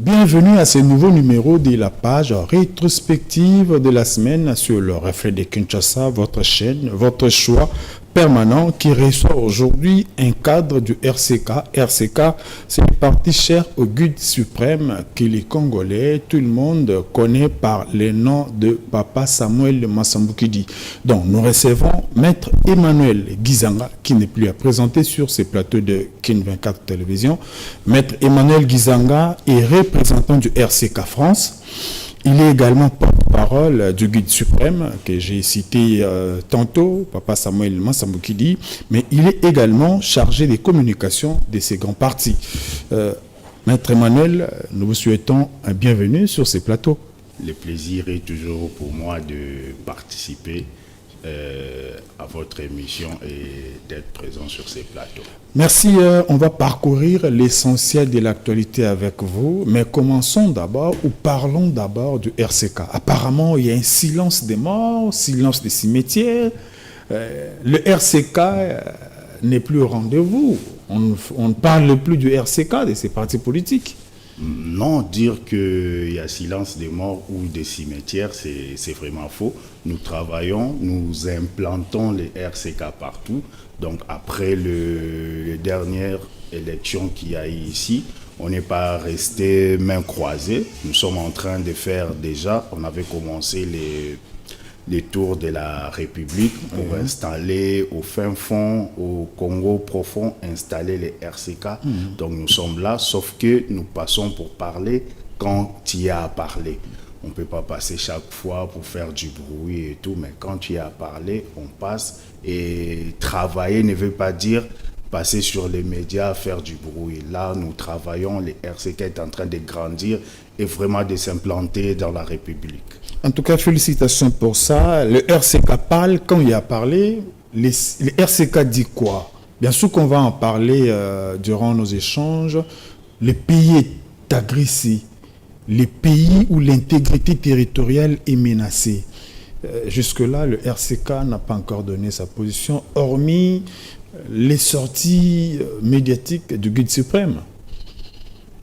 Bienvenue à ce nouveau numéro de la page rétrospective de la semaine sur le Reflet de Kinshasa, votre chaîne, votre choix permanent qui reçoit aujourd'hui un cadre du RCK. RCK, c'est une partie chère au guide suprême que les Congolais, tout le monde connaît par le nom de Papa Samuel Massambukidi. Donc nous recevons Maître Emmanuel Gizanga qui n'est plus à présenter sur ces plateaux de Kin 24 Télévision. Maître Emmanuel Gizanga est représentant du RCK France. Il est également porte-parole du guide suprême que j'ai cité tantôt, Papa Samuel Massambukidi, mais il est également chargé des communications de ces grands partis. Maître Emmanuel, nous vous souhaitons un bienvenue sur ces plateaux. Le plaisir est toujours pour moi de participer à votre émission et d'être présent sur ces plateaux. Merci, on va parcourir l'essentiel de l'actualité avec vous, mais commençons d'abord ou parlons d'abord du RCK. Apparemment, il y a un silence des morts, silence des cimetières. Le RCK n'est plus au rendez-vous. On ne parle plus du RCK, de ces partis politiques. Non, dire qu'il y a silence des morts ou des cimetières, c'est vraiment faux. Nous travaillons, nous implantons les RCK partout. Donc après les dernières élections qu'il y a eu ici, on n'est pas resté main croisée. Nous sommes en train de faire déjà, on avait commencé les tours de la République pour installer au fin fond, au Congo profond, installer les RCK. Donc nous sommes là, sauf que nous passons pour parler quand il y a à parler. On ne peut pas passer chaque fois pour faire du bruit et tout, mais quand il y a à parler, on passe. Et travailler ne veut pas dire passer sur les médias, faire du bruit. Là, nous travaillons, les RCK est en train de grandir et vraiment de s'implanter dans la République. En tout cas, félicitations pour ça. Le RCK parle, quand il y a parlé, le RCK dit quoi? Bien sûr qu'on va en parler durant nos échanges. Le pays est agressé. Les pays où l'intégrité territoriale est menacée. Jusque-là, le RCK n'a pas encore donné sa position, hormis les sorties médiatiques du guide suprême.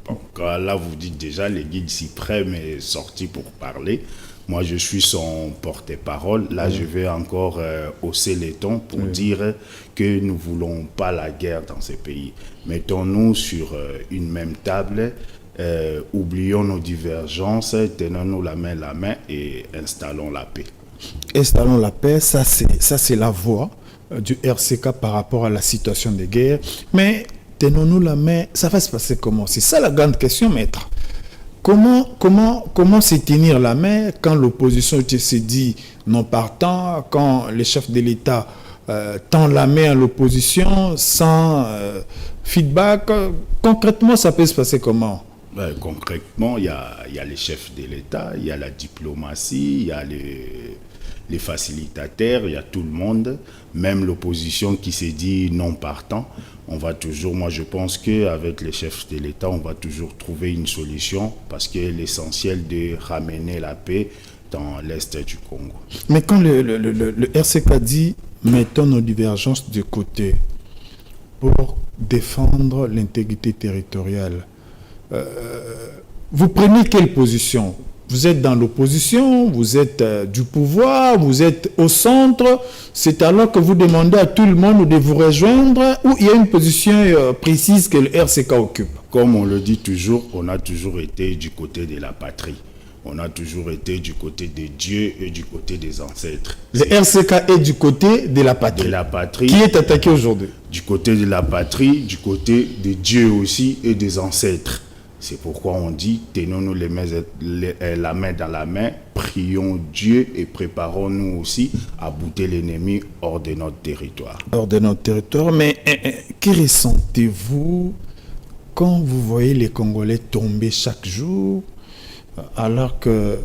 Bon, là, vous dites déjà, le guide suprême est sorti pour parler. Moi, je suis son porte-parole. Là, je vais encore hausser les tons pour dire que nous ne voulons pas la guerre dans ces pays. Mettons-nous sur une même table. Oublions nos divergences, tenons-nous la main et installons la paix. Installons la paix, ça c'est la voix du RCK par rapport à la situation de guerre. Mais tenons-nous la main, ça va se passer comment? C'est ça la grande question, maître. Comment se tenir la main quand l'opposition se dit non partant, quand le chef de l'État tend la main à l'opposition sans feedback? Concrètement, ça peut se passer comment? Concrètement, il y a les chefs de l'État, il y a la diplomatie, il y a les facilitateurs, il y a tout le monde, même l'opposition qui s'est dit non partant. On va toujours, moi je pense qu'avec les chefs de l'État, on va toujours trouver une solution parce que l'essentiel de ramener la paix dans l'Est du Congo. Mais quand le RCK dit mettons nos divergences de côté pour défendre l'intégrité territoriale, vous prenez quelle position? Vous êtes dans l'opposition, vous êtes du pouvoir, vous êtes au centre. C'est alors que vous demandez à tout le monde de vous rejoindre ou il y a une position précise que le RCK occupe? Comme on le dit toujours, on a toujours été du côté de la patrie. On a toujours été du côté de Dieu et du côté des ancêtres. Le RCK est du côté de la patrie. De la patrie. Qui est attaqué aujourd'hui? Du côté de la patrie, du côté de Dieu aussi et des ancêtres. C'est pourquoi on dit, tenons-nous la main dans la main, prions Dieu et préparons-nous aussi à bouter l'ennemi hors de notre territoire. Hors de notre territoire, mais que ressentez-vous quand vous voyez les Congolais tomber chaque jour, alors que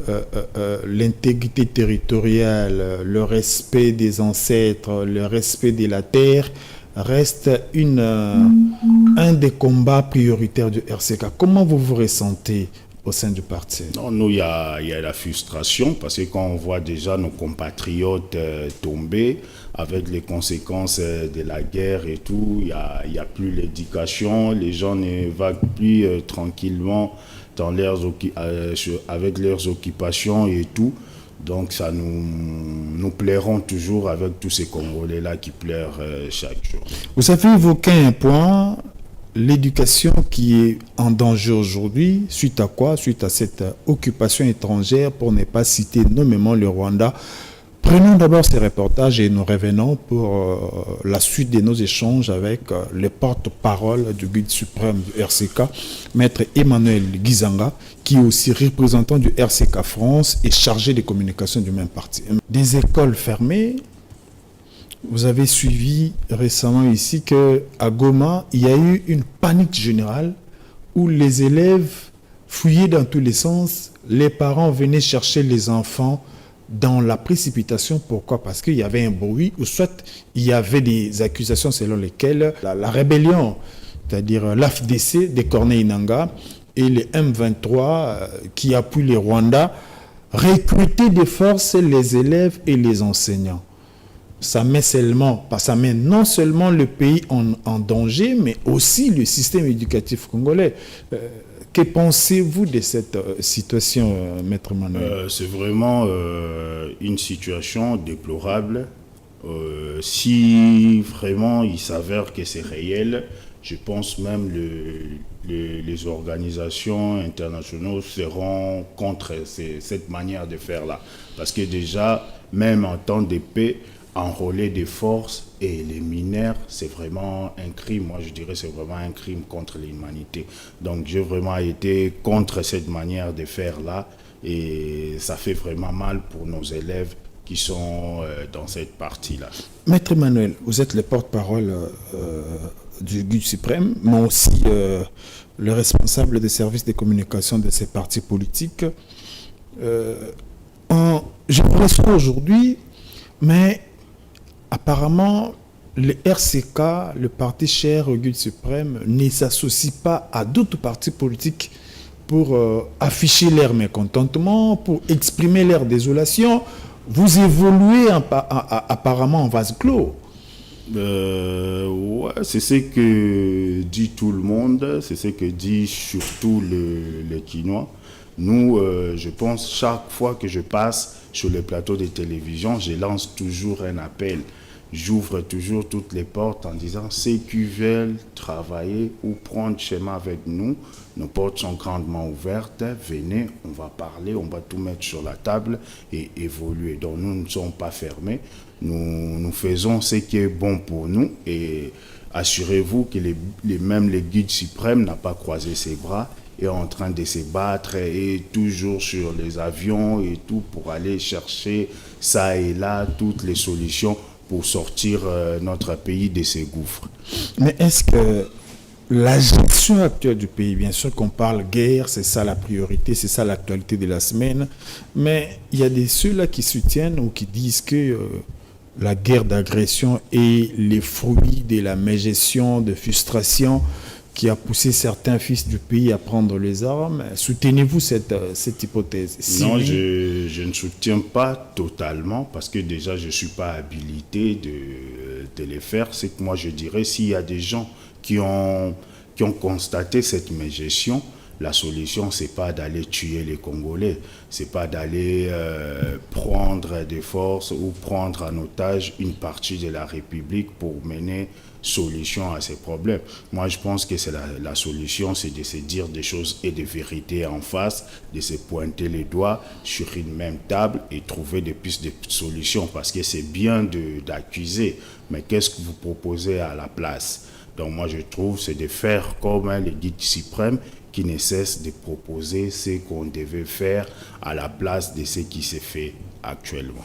l'intégrité territoriale, le respect des ancêtres, le respect de la terre reste un des combats prioritaires du RCK. Comment vous vous ressentez au sein du parti? Non, nous, il y a la frustration parce que quand on voit déjà nos compatriotes tomber avec les conséquences de la guerre et tout, il y a plus l'éducation, les gens ne vaguent plus tranquillement avec leurs occupations et tout. Donc ça nous plairont toujours avec tous ces Congolais-là qui pleurent chaque jour. Vous avez évoqué un point, l'éducation qui est en danger aujourd'hui. Suite à quoi? Suite à cette occupation étrangère, pour ne pas citer nommément le Rwanda. Prenons d'abord ces reportages et nous revenons pour la suite de nos échanges avec le porte-parole du guide suprême du RCK, Maître Emmanuel Gizanga, qui est aussi représentant du RCK France et chargé des communications du même parti. Des écoles fermées. Vous avez suivi récemment ici qu'à Goma, il y a eu une panique générale où les élèves fouillaient dans tous les sens. Les parents venaient chercher les enfants dans la précipitation. Pourquoi? Parce qu'il y avait un bruit, ou soit il y avait des accusations selon lesquelles la rébellion, c'est-à-dire l'AFDC de Corneille Nangaa et les M23 qui appuient les Rwandais, recrutaient de force les élèves et les enseignants. Ça met non seulement le pays en danger, mais aussi le système éducatif congolais. Que pensez-vous de cette situation, Maître Manuel? C'est vraiment une situation déplorable. Si vraiment il s'avère que c'est réel, je pense même les organisations internationales seront contre cette manière de faire là. Parce que déjà, même en temps de paix, enrôler des forces et les mineurs, c'est vraiment un crime. Moi, je dirais que c'est vraiment un crime contre l'humanité. Donc, j'ai vraiment été contre cette manière de faire là. Et ça fait vraiment mal pour nos élèves qui sont dans cette partie-là. Maître Emmanuel, vous êtes le porte-parole du guide suprême, mais aussi le responsable des services de communication de ces partis politiques. Je vous reçois aujourd'hui, mais apparemment, le RCK, le parti cher au guide suprême, ne s'associe pas à d'autres partis politiques pour afficher leur mécontentement, pour exprimer leur désolation. Vous évoluez apparemment en vase clos. Ouais, c'est ce que dit tout le monde, c'est ce que dit surtout les Quinois. Nous, je pense, chaque fois que je passe sur le plateau de télévision, je lance toujours un appel. J'ouvre toujours toutes les portes en disant ceux qui veulent travailler ou prendre chemin avec nous, nos portes sont grandement ouvertes. Venez, on va parler, on va tout mettre sur la table et évoluer. Donc nous ne sommes pas fermés. Nous faisons ce qui est bon pour nous et assurez-vous que même le guide suprême n'a pas croisé ses bras et est en train de se battre et toujours sur les avions et tout pour aller chercher ça et là toutes les solutions pour sortir notre pays de ces gouffres. Mais est-ce que la gestion actuelle du pays, bien sûr qu'on parle guerre, c'est ça la priorité, c'est ça l'actualité de la semaine, mais il y a ceux-là qui soutiennent ou qui disent que la guerre d'agression est les fruits de la mégestion, de frustration qui a poussé certains fils du pays à prendre les armes. Soutenez-vous cette hypothèse? Non, je ne soutiens pas totalement parce que déjà je ne suis pas habilité de les faire. C'est que moi je dirais s'il y a des gens qui ont constaté cette mégestion, la solution, c'est pas d'aller tuer les Congolais, c'est pas d'aller prendre des forces ou prendre en otage une partie de la République pour mener solution à ces problèmes. Moi, je pense que c'est la solution, c'est de se dire des choses et des vérités en face, de se pointer les doigts sur une même table et trouver des pistes de solutions parce que c'est bien d'accuser, mais qu'est-ce que vous proposez à la place? Donc moi, je trouve, c'est de faire comme les guides suprêmes qui ne cessent de proposer ce qu'on devait faire à la place de ce qui s'est fait actuellement.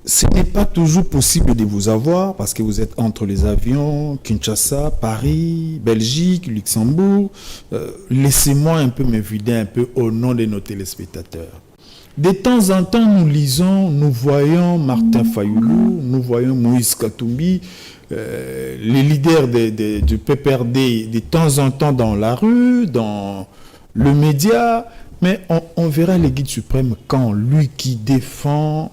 Ce n'est pas toujours possible de vous avoir parce que vous êtes entre les avions, Kinshasa, Paris, Belgique, Luxembourg. Laissez-moi un peu me vider un peu au nom de nos téléspectateurs. De temps en temps, nous lisons, nous voyons Martin Fayoulou, nous voyons Moïse Katumbi, les leaders du PPRD de temps en temps dans la rue, dans le média, mais on verra le guide suprême quand lui qui défend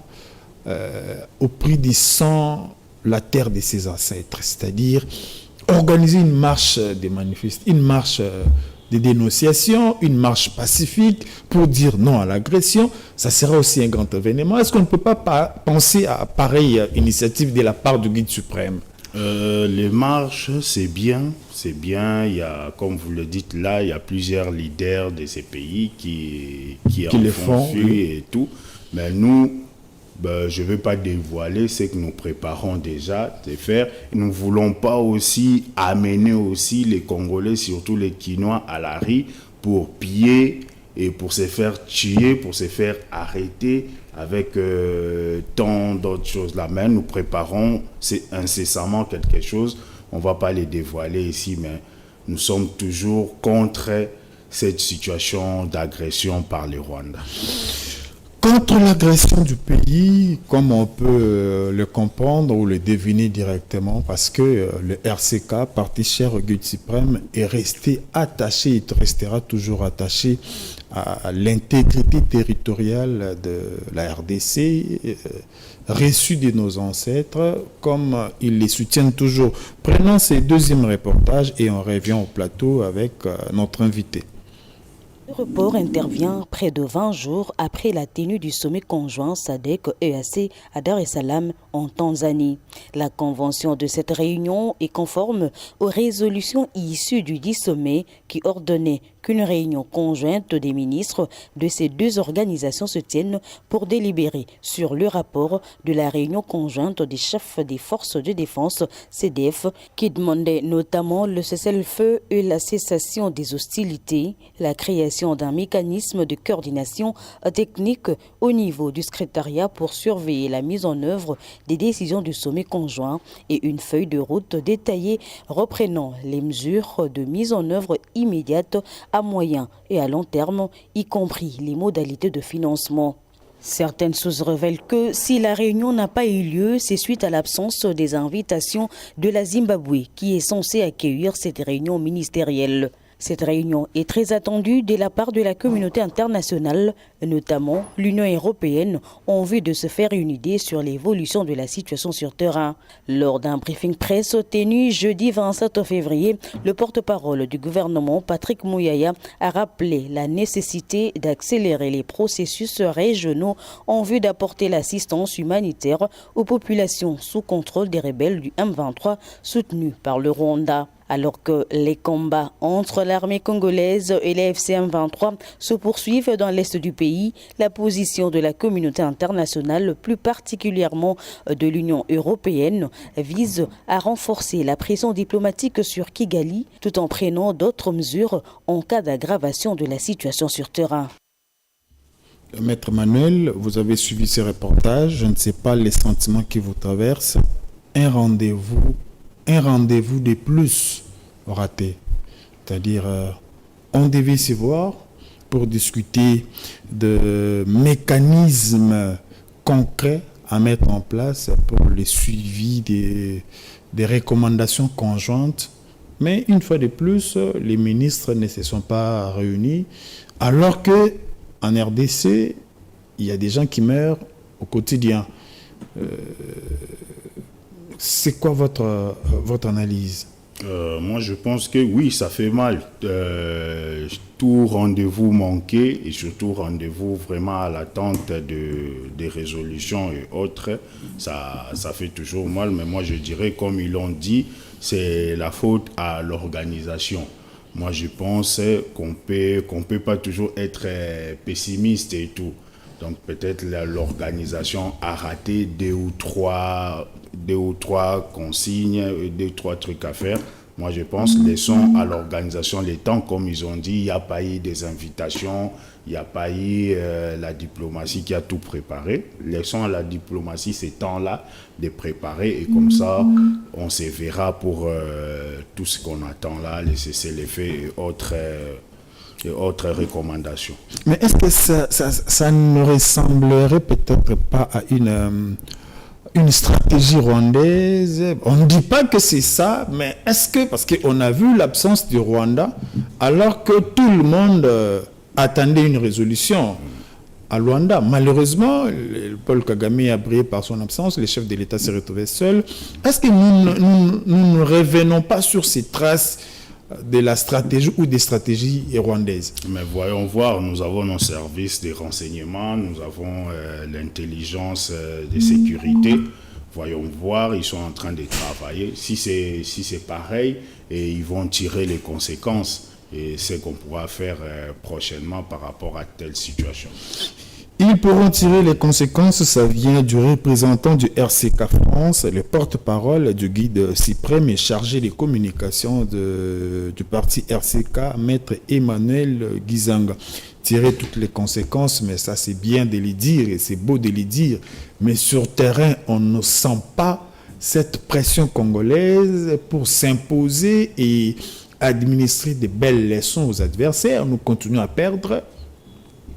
au prix du sang la terre de ses ancêtres, c'est-à-dire organiser une marche des manifestes, une marche des dénonciations, une marche pacifique pour dire non à l'agression. Ça sera aussi un grand événement. Est-ce qu'on ne peut pas penser à pareille initiative de la part du guide suprême? Les marches, c'est bien. Il y a, comme vous le dites là, il y a plusieurs leaders de ces pays qui en les font font, oui. et tout. Mais nous, je ne veux pas dévoiler ce que nous préparons déjà de faire. Nous ne voulons pas aussi amener aussi les Congolais, surtout les Quinois, à la rue pour piller et pour se faire tuer, pour se faire arrêter avec tant d'autres choses là. Mais nous préparons incessamment quelque chose. On ne va pas les dévoiler ici, mais nous sommes toujours contre cette situation d'agression par les Rwandais. Contre l'agression du pays, comme on peut le comprendre ou le deviner directement, parce que le RCK, Parti cher au guide suprême, est resté attaché, il restera toujours attaché à l'intégrité territoriale de la RDC, reçue de nos ancêtres, comme ils les soutiennent toujours. Prenons ce deuxième reportage et on revient au plateau avec notre invité. Le report intervient près de 20 jours après la tenue du sommet conjoint SADC-EAC à Dar es Salaam en Tanzanie. La convention de cette réunion est conforme aux résolutions issues du dit sommet qui ordonnait qu'une réunion conjointe des ministres de ces deux organisations se tienne pour délibérer sur le rapport de la réunion conjointe des chefs des forces de défense CDF qui demandait notamment le cessez-le-feu et la cessation des hostilités, la création d'un mécanisme de coordination technique au niveau du secrétariat pour surveiller la mise en œuvre des décisions du sommet conjoint et une feuille de route détaillée reprenant les mesures de mise en œuvre immédiate à moyen et à long terme, y compris les modalités de financement. Certaines sources révèlent que si la réunion n'a pas eu lieu, c'est suite à l'absence des invitations de la Zimbabwe qui est censée accueillir cette réunion ministérielle. Cette réunion est très attendue de la part de la communauté internationale, notamment l'Union européenne, en vue de se faire une idée sur l'évolution de la situation sur terrain. Lors d'un briefing presse tenu jeudi 27 février, le porte-parole du gouvernement, Patrick Mouyaya, a rappelé la nécessité d'accélérer les processus régionaux en vue d'apporter l'assistance humanitaire aux populations sous contrôle des rebelles du M23 soutenus par le Rwanda. Alors que les combats entre l'armée congolaise et les FCM 23 se poursuivent dans l'est du pays, la position de la communauté internationale, plus particulièrement de l'Union européenne, vise à renforcer la pression diplomatique sur Kigali tout en prenant d'autres mesures en cas d'aggravation de la situation sur terrain. Maître Manuel, vous avez suivi ce reportage, je ne sais pas les sentiments qui vous traversent. Un rendez-vous de plus raté. C'est-à-dire, on devait se voir pour discuter de mécanismes concrets à mettre en place pour le suivi des recommandations conjointes. Mais une fois de plus, les ministres ne se sont pas réunis, alors que en RDC, il y a des gens qui meurent au quotidien. C'est quoi votre analyse? Moi, je pense que oui, ça fait mal. Tout rendez-vous manqué et surtout rendez-vous vraiment à l'attente des résolutions et autres, ça fait toujours mal. Mais moi, je dirais, comme ils l'ont dit, c'est la faute à l'organisation. Moi, je pense qu'on peut pas toujours être pessimiste et tout. Donc peut-être l'organisation a raté deux ou trois consignes, deux ou trois trucs à faire. Moi je pense, laissons à l'organisation les temps, comme ils ont dit, il n'y a pas eu des invitations, il n'y a pas eu la diplomatie qui a tout préparé. Laissons à la diplomatie ces temps-là de préparer et comme ça, on se verra pour tout ce qu'on attend là, les cessez-le-feu et autres recommandations. Mais est-ce que ça ne ressemblerait peut-être pas à une stratégie rwandaise? On ne dit pas que c'est ça, mais est-ce que, parce qu'on a vu l'absence du Rwanda, alors que tout le monde attendait une résolution à Luanda. Malheureusement, Paul Kagame a brillé par son absence, le chef de l'État s'est retrouvé seul. Est-ce que nous ne revenons pas sur ces traces de la stratégie ou des stratégies rwandaises. Mais voyons voir, nous avons nos services de renseignement, nous avons l'intelligence de sécurité. Voyons voir, ils sont en train de travailler. Si c'est pareil, et ils vont tirer les conséquences. Et c'est ce qu'on pourra faire prochainement par rapport à telle situation. Ils pourront tirer les conséquences, ça vient du représentant du RCK France, le porte-parole du guide suprême et chargé des communications du parti RCK, maître Emmanuel Gizanga. Tirer toutes les conséquences, mais ça c'est bien de les dire et c'est beau de les dire, mais sur terrain on ne sent pas cette pression congolaise pour s'imposer et administrer de belles leçons aux adversaires. Nous continuons à perdre.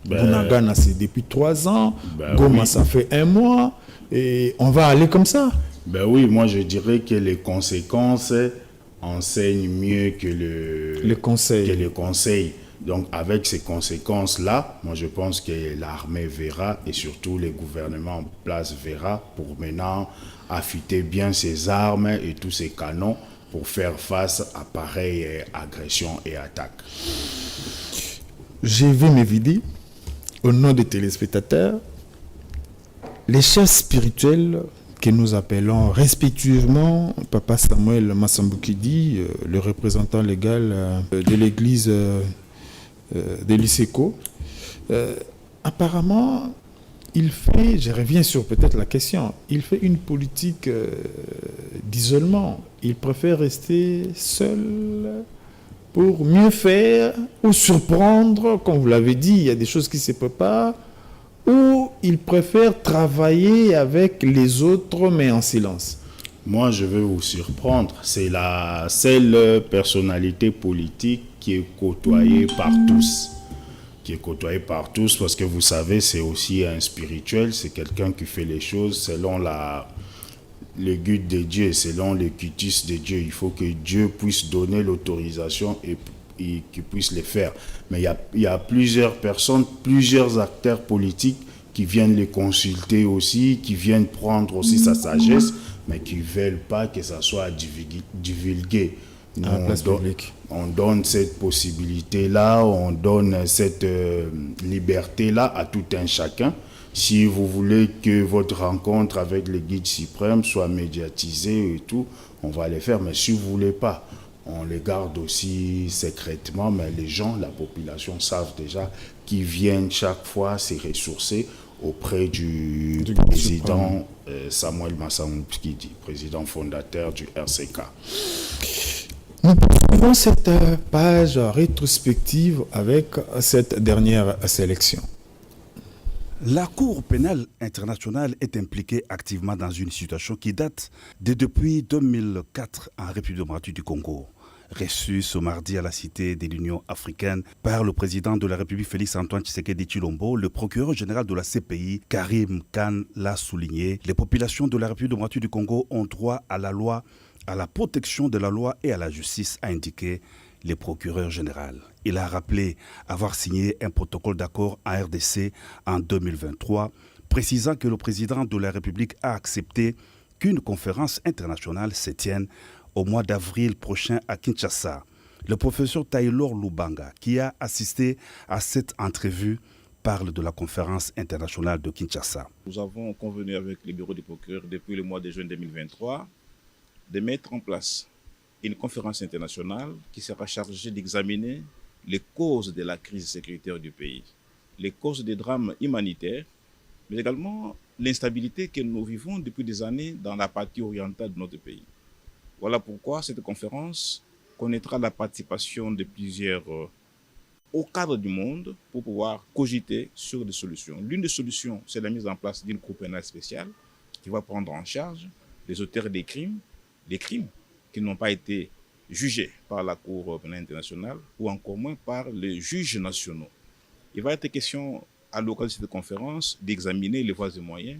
Bunagana, c'est depuis 3 ans. Goma, oui. Ça fait 1 mois. Et on va aller comme ça. Ben oui, moi je dirais que les conséquences enseignent mieux que le conseil. Donc avec ces conséquences-là, moi je pense que l'armée verra et surtout les gouvernements en place verra pour maintenant affûter bien ses armes et tous ses canons pour faire face à pareille agression et attaque. Je vais m'évider. Au nom des téléspectateurs, les chefs spirituels que nous appelons respectueusement Papa Samuel Massambukidi, le représentant légal de l'église de l'ISECO, apparemment, il fait, je reviens sur peut-être la question, il fait une politique d'isolement. Il préfère rester seul pour mieux faire ou surprendre, comme vous l'avez dit, il y a des choses qui se préparent, ou il préfère travailler avec les autres mais en silence. Moi, je veux vous surprendre. C'est la seule personnalité politique qui est côtoyée par tous. Parce que vous savez, c'est aussi un spirituel, c'est quelqu'un qui fait les choses selon le but de Dieu, selon le cutis de Dieu. Il faut que Dieu puisse donner l'autorisation et qu'il puisse le faire. Mais il y a plusieurs personnes, plusieurs acteurs politiques qui viennent les consulter aussi, qui viennent prendre aussi sa sagesse, mais qui ne veulent pas que ça soit divulgué. On donne cette possibilité-là, on donne cette liberté-là à tout un chacun. Si vous voulez que votre rencontre avec le guide suprême soit médiatisée et tout, on va le faire. Mais si vous ne voulez pas, on les garde aussi secrètement. Mais les gens, la population savent déjà qu'ils viennent chaque fois se ressourcer auprès du président Samuel Massambukidi, président fondateur du RCK. Nous poursuivons cette page rétrospective avec cette dernière sélection. La Cour pénale internationale est impliquée activement dans une situation qui date de depuis 2004 en République démocratique du Congo. Reçu ce mardi à la Cité de l'Union africaine par le président de la République Félix-Antoine Tshisekedi Tshilombo, le procureur général de la CPI, Karim Khan, l'a souligné. Les populations de la République démocratique du Congo ont droit à la loi, à la protection de la loi et à la justice, a indiqué le procureur général. Il a rappelé avoir signé un protocole d'accord en RDC en 2023, précisant que le président de la République a accepté qu'une conférence internationale se tienne au mois d'avril prochain à Kinshasa. Le professeur Taylor Lubanga, qui a assisté à cette entrevue, parle de la conférence internationale de Kinshasa. Nous avons convenu avec le bureau du procureur depuis le mois de juin 2023 de mettre en place une conférence internationale qui sera chargée d'examiner les causes de la crise sécuritaire du pays, les causes des drames humanitaires, mais également l'instabilité que nous vivons depuis des années dans la partie orientale de notre pays. Voilà pourquoi cette conférence connaîtra la participation de plusieurs hauts cadres du monde pour pouvoir cogiter sur des solutions. L'une des solutions, c'est la mise en place d'une cour pénale spéciale qui va prendre en charge les auteurs des crimes qui n'ont pas été jugés par la Cour pénale internationale ou encore moins par les juges nationaux. Il va être question à l'occasion de cette conférence d'examiner les voies et moyens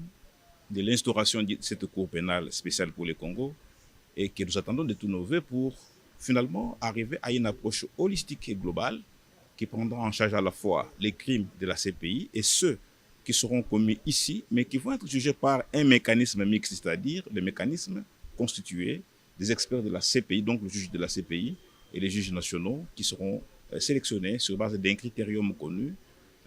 de l'instauration de cette Cour pénale spéciale pour le Congo et que nous attendons de tous nos vœux pour finalement arriver à une approche holistique et globale qui prendra en charge à la fois les crimes de la CPI et ceux qui seront commis ici, mais qui vont être jugés par un mécanisme mixte, c'est-à-dire le mécanisme constitué des experts de la CPI, donc le juge de la CPI, et les juges nationaux qui seront sélectionnés sur base d'un critérium connu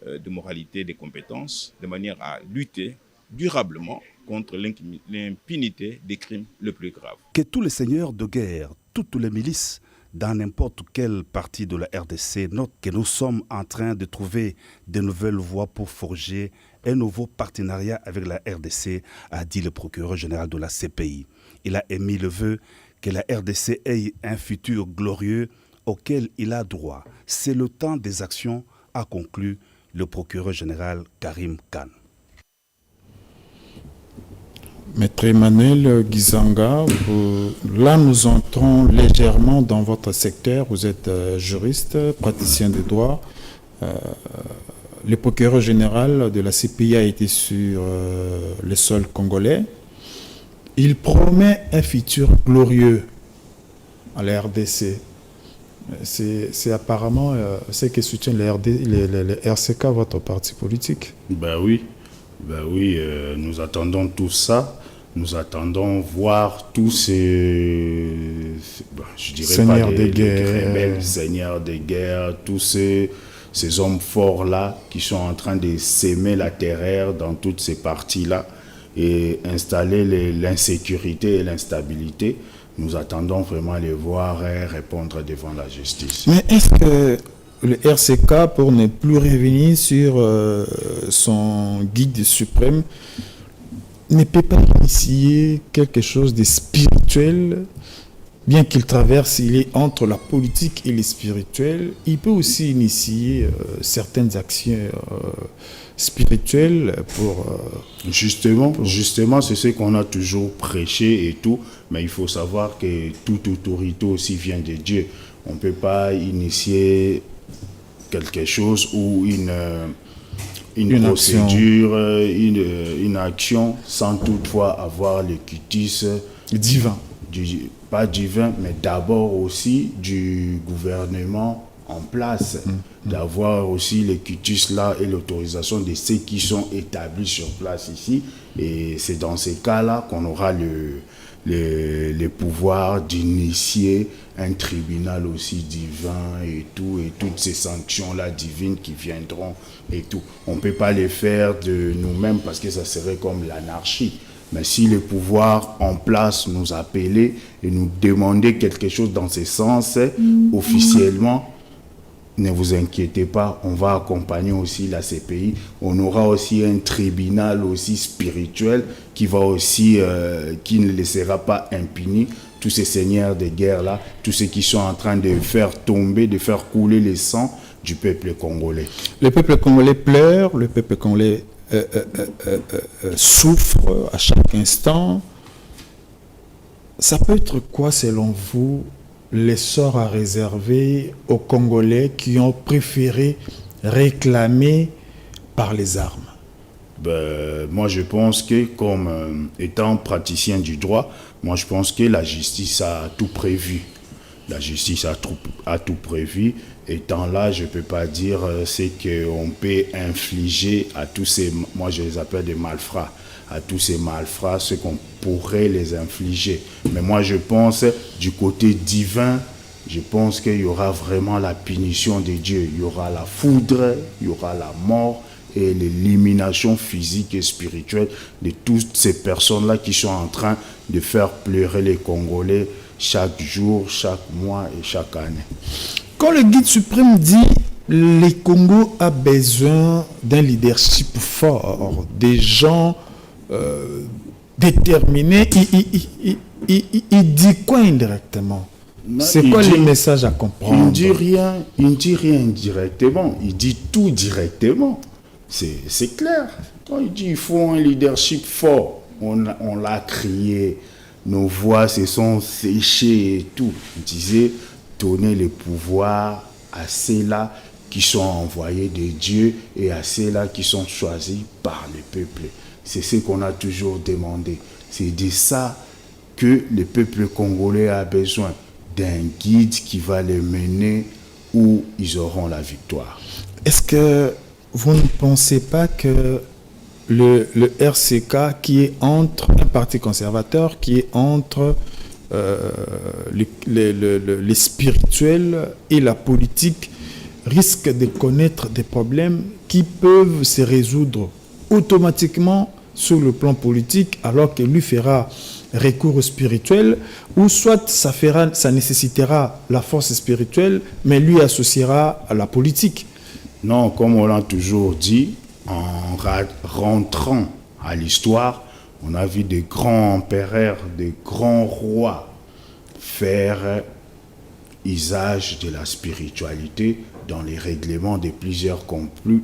de moralité, des compétences, de manière à lutter durablement contre l'impunité des crimes les plus graves. Que tous les seigneurs de guerre, toutes les milices, dans n'importe quelle partie de la RDC, notent que nous sommes en train de trouver de nouvelles voies pour forger un nouveau partenariat avec la RDC, a dit le procureur général de la CPI. Il a émis le vœu que la RDC ait un futur glorieux auquel il a droit. C'est le temps des actions, a conclu le procureur général Karim Khan. Maître Emmanuel Gizanga, là nous entrons légèrement dans votre secteur. Vous êtes juriste, praticien de droit. Le procureur général de la CPI a été sur le sol congolais. Il promet un futur glorieux à la RDC. C'est apparemment ce que soutient le RCK, votre parti politique. Ben oui, nous attendons tout ça. Nous attendons voir tous ces je dirais seigneurs pas de guerre, rebelles, seigneurs de guerre, tous ces hommes forts-là qui sont en train de s'aimer la terreur dans toutes ces parties-là et installer l'insécurité et l'instabilité. Nous attendons vraiment les voir répondre devant la justice. Mais est-ce que le RCK, pour ne plus revenir sur son guide suprême, ne peut pas initier quelque chose de spirituel, bien qu'il traverse, il est entre la politique et le spirituel, il peut aussi initier certaines actions spirituelles pour... Justement, c'est ce qu'on a toujours prêché et tout, mais il faut savoir que toute autorité aussi vient de Dieu. On ne peut pas initier quelque chose ou une procédure, une action sans toutefois avoir le quitus divin. Pas divin, mais d'abord aussi du gouvernement en place, d'avoir aussi les quitus là et l'autorisation de ceux qui sont établis sur place ici. Et c'est dans ces cas-là qu'on aura le pouvoir d'initier un tribunal aussi divin et tout, et toutes ces sanctions-là divines qui viendront et tout. On ne peut pas les faire de nous-mêmes parce que ça serait comme l'anarchie. Mais si le pouvoir en place nous appelait et nous demandait quelque chose dans ce sens, officiellement, ne vous inquiétez pas, on va accompagner aussi la CPI. On aura aussi un tribunal aussi spirituel qui va aussi, qui ne laissera pas impuni tous ces seigneurs de guerre-là, tous ceux qui sont en train de faire tomber, de faire couler le sang du peuple congolais. Le peuple congolais pleure, le peuple congolais souffre à chaque instant. Ça peut être quoi, selon vous, les sorts à réserver aux Congolais qui ont préféré réclamer par les armes? Moi, je pense que, comme étant praticien du droit, moi, je pense que la justice a tout prévu. La justice a tout prévu. Étant là, je ne peux pas dire ce qu'on peut infliger à tous ces, moi je les appelle des malfrats, à tous ces malfrats, ce qu'on pourrait les infliger. Mais moi, je pense, du côté divin, je pense qu'il y aura vraiment la punition de Dieu. Il y aura la foudre, il y aura la mort et l'élimination physique et spirituelle de toutes ces personnes-là qui sont en train de faire pleurer les Congolais chaque jour, chaque mois et chaque année. Quand le guide suprême dit le Congo a besoin d'un leadership fort, des gens déterminés, il dit quoi indirectement? C'est quoi le message à comprendre? Il ne dit rien indirectement, il dit tout directement. C'est clair. Quand il dit qu'il faut un leadership fort, on l'a crié, nos voix se sont séchées et tout. Il disait donner le pouvoir à ceux-là qui sont envoyés de Dieu et à ceux-là qui sont choisis par le peuple. C'est ce qu'on a toujours demandé. C'est de ça que le peuple congolais a besoin, d'un guide qui va les mener où ils auront la victoire. Est-ce que vous ne pensez pas que le RCK, qui est entre un parti conservateur, qui est entre les spirituels et la politique risquent de connaître des problèmes qui peuvent se résoudre automatiquement sur le plan politique, alors que lui fera recours au spirituel, ou soit ça nécessitera la force spirituelle, mais lui associera à la politique. Non, comme on l'a toujours dit, en rentrant à l'histoire, on a vu des grands empereurs, des grands rois faire usage de la spiritualité dans les règlements de plusieurs conflits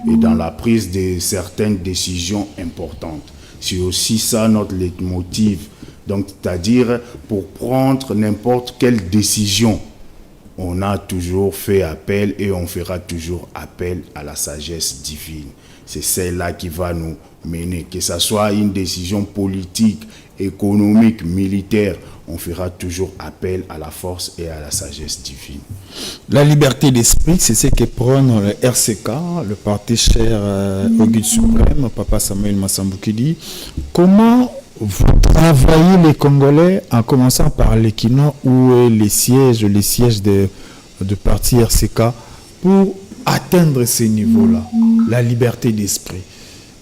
et dans la prise de certaines décisions importantes. C'est aussi ça notre leitmotiv. Donc, c'est-à-dire, pour prendre n'importe quelle décision, on a toujours fait appel et on fera toujours appel à la sagesse divine. C'est celle-là qui va nous mener. Que ce soit une décision politique, économique, militaire, on fera toujours appel à la force et à la sagesse divine. La liberté d'esprit, c'est ce que prône le RCK, le parti cher au guide suprême, Papa Samuel Massambouki. Comment vous travaillez les Congolais, en commençant par les Kino, où est les sièges de parti RCK, pour atteindre ces niveaux-là, la liberté d'esprit?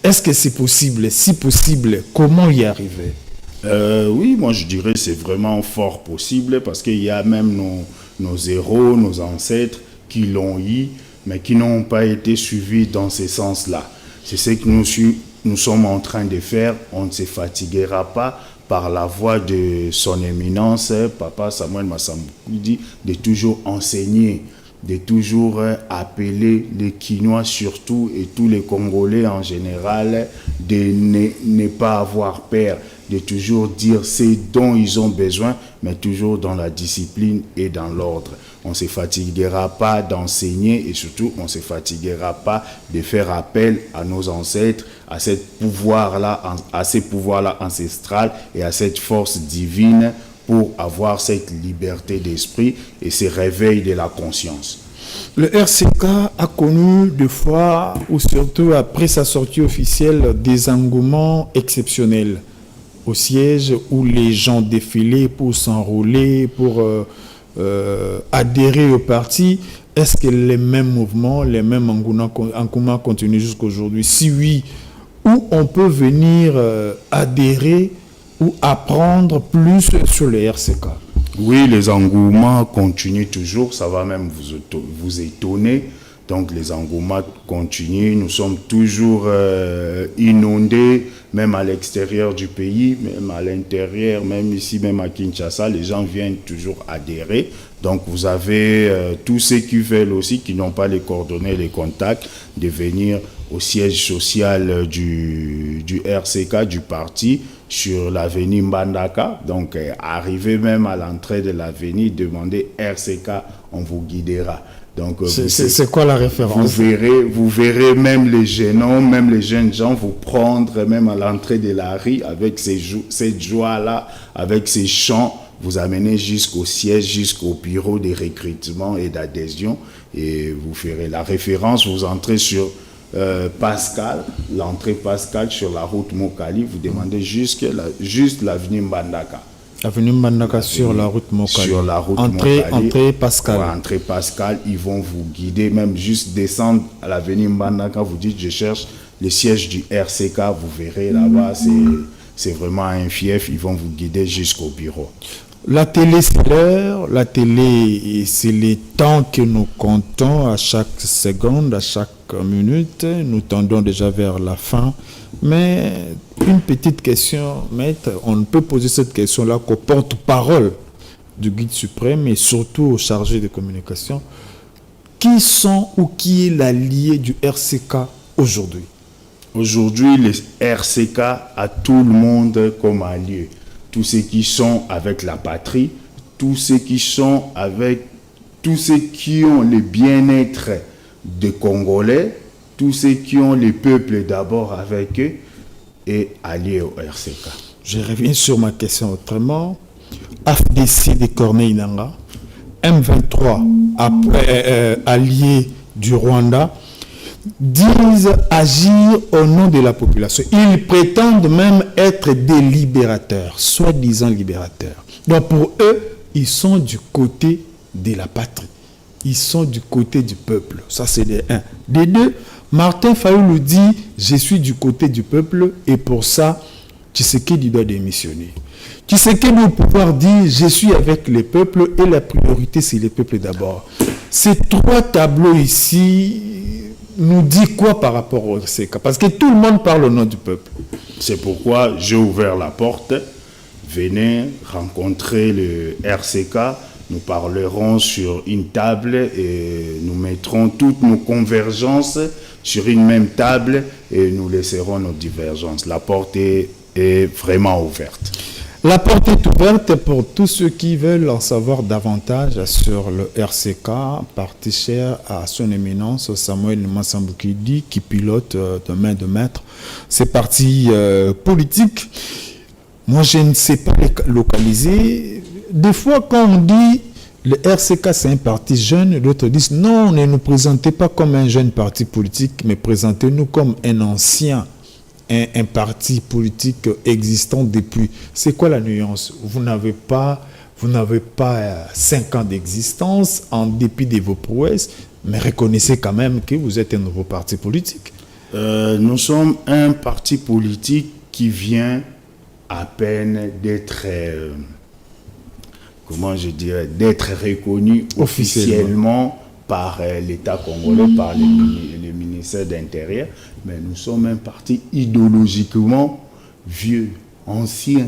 Est-ce que c'est possible? Si possible, comment y arriver? Oui, moi je dirais que c'est vraiment fort possible, parce qu'il y a même nos héros, nos ancêtres qui l'ont eu, mais qui n'ont pas été suivis dans ce sens-là. C'est ce que nous sommes en train de faire. On ne se fatiguera pas par la voix de son éminence, Papa Samuel Massambouki, de toujours enseigner, de toujours appeler les Kinois surtout et tous les Congolais en général de ne pas avoir peur, de toujours dire ce dont ils ont besoin, mais toujours dans la discipline et dans l'ordre. On ne se fatiguera pas d'enseigner et surtout on ne se fatiguera pas de faire appel à nos ancêtres, à ce pouvoir-là ancestral et à cette force divine pour avoir cette liberté d'esprit et ce réveil de la conscience. Le RCK a connu des fois, ou surtout après sa sortie officielle, des engouements exceptionnels au siège où les gens défilaient pour s'enrôler, pour adhérer au parti. Est-ce que les mêmes mouvements, les mêmes engouements continuent jusqu'à aujourd'hui? Si oui, où on peut venir adhérer ou apprendre plus sur le RCK? Oui, les engouements continuent toujours, ça va même vous étonner. Donc les engouements continuent, nous sommes toujours inondés, même à l'extérieur du pays, même à l'intérieur, même ici, même à Kinshasa, les gens viennent toujours adhérer. Donc vous avez tous ceux qui veulent aussi, qui n'ont pas les coordonnées, les contacts, de venir au siège social du RCK, du parti, sur l'avenue Mbandaka. Donc arrivez même à l'entrée de l'avenue, demandez RCK, on vous guidera. Donc, c'est quoi la référence? Vous verrez même les jeunes hommes, même les jeunes gens vous prendre même à l'entrée de la rue avec cette joie-là, avec ces chants, vous amener jusqu'au siège, jusqu'au bureau de recrutement et d'adhésion, et vous ferez la référence. Vous entrez sur Pascal, l'entrée Pascal sur la route Mokali, vous demandez juste l'avenue Mbandaka. Avenue Mbandaka sur la route Mokali. Sur la route Mokali. Entrée Pascal. Ouais, entrée Pascal, ils vont vous guider, même juste descendre à l'avenue Mbandaka, vous dites je cherche le siège du RCK, vous verrez là-bas, c'est vraiment un fief, ils vont vous guider jusqu'au bureau. La télé, c'est l'heure. La télé, c'est les temps que nous comptons à chaque seconde, à chaque minute. Nous tendons déjà vers la fin. Mais une petite question, maître, on ne peut poser cette question-là qu'au porte-parole du guide suprême et surtout au chargé de communication. Qui sont ou qui est l'allié du RCK aujourd'hui? Aujourd'hui, le RCK a tout le monde comme allié. Tous ceux qui sont avec la patrie, tous ceux qui sont avec, tous ceux qui ont le bien-être des Congolais, tous ceux qui ont le peuple d'abord avec eux et alliés au RCK. Je reviens sur ma question autrement. AFDC de Corneille Nangaa, M23, alliés du Rwanda, disent agir au nom de la population. Ils prétendent même être des libérateurs, soi-disant libérateurs. Donc pour eux, ils sont du côté de la patrie. Ils sont du côté du peuple. Ça, c'est des 1. Des 2, Martin Fayulu dit, je suis du côté du peuple et pour ça, Tshisekedi doit démissionner. Tshisekedi doit pouvoir dire, je suis avec les peuples et la priorité, c'est les peuples d'abord. Ces 3 tableaux ici nous disent quoi par rapport au RCK? Parce que tout le monde parle au nom du peuple. C'est pourquoi j'ai ouvert la porte. Venez rencontrer le RCK. Nous parlerons sur une table et nous mettrons toutes nos convergences sur une même table et nous laisserons nos divergences. La porte est vraiment ouverte. La porte est ouverte pour tous ceux qui veulent en savoir davantage sur le RCK, parti cher à son éminence Samuel Massambukidi, qui pilote de main de maître ces partis politiques. Moi, je ne sais pas les localiser. Des fois, quand on dit le RCK, c'est un parti jeune, d'autres disent non, ne nous présentez pas comme un jeune parti politique, mais présentez-nous comme un ancien, un parti politique existant depuis. C'est quoi la nuance? Vous n'avez pas 5 ans d'existence en dépit de vos prouesses, mais reconnaissez quand même que vous êtes un nouveau parti politique. Nous sommes un parti politique qui vient à peine d'être, d'être reconnu officiellement par l'État congolais, par le ministère de l'Intérieur. Mais nous sommes un parti idéologiquement vieux, ancien,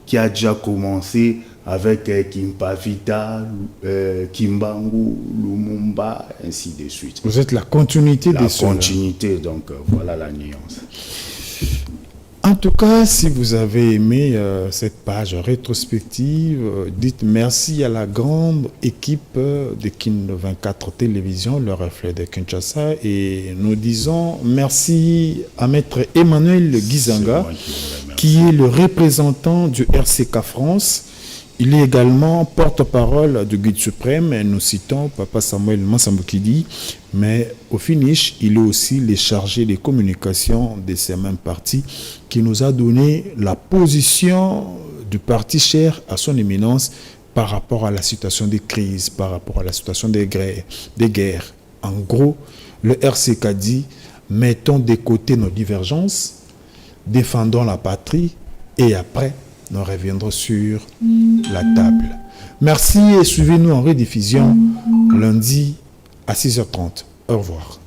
qui a déjà commencé avec Kimpavita, Kimbangu, Lumumba, ainsi de suite. Vous êtes la continuité de cela. La continuité, donc voilà la nuance. En tout cas, si vous avez aimé cette page rétrospective, dites merci à la grande équipe de Kin 24 Télévision, le reflet de Kinshasa, et nous disons merci à Maître Emmanuel Gizanga, qui est le représentant du RCK France. Il est également porte-parole du guide suprême, et nous citons Papa Samuel Massambukidi, mais au finish, il est aussi le chargé des communications de ces mêmes partis qui nous a donné la position du parti cher à son éminence par rapport à la situation des crises, par rapport à la situation des guerres. En gros, le RCK dit, mettons de côté nos divergences, défendons la patrie et après, nous reviendrons sur la table. Merci et suivez-nous en rediffusion lundi à 6h30. Au revoir.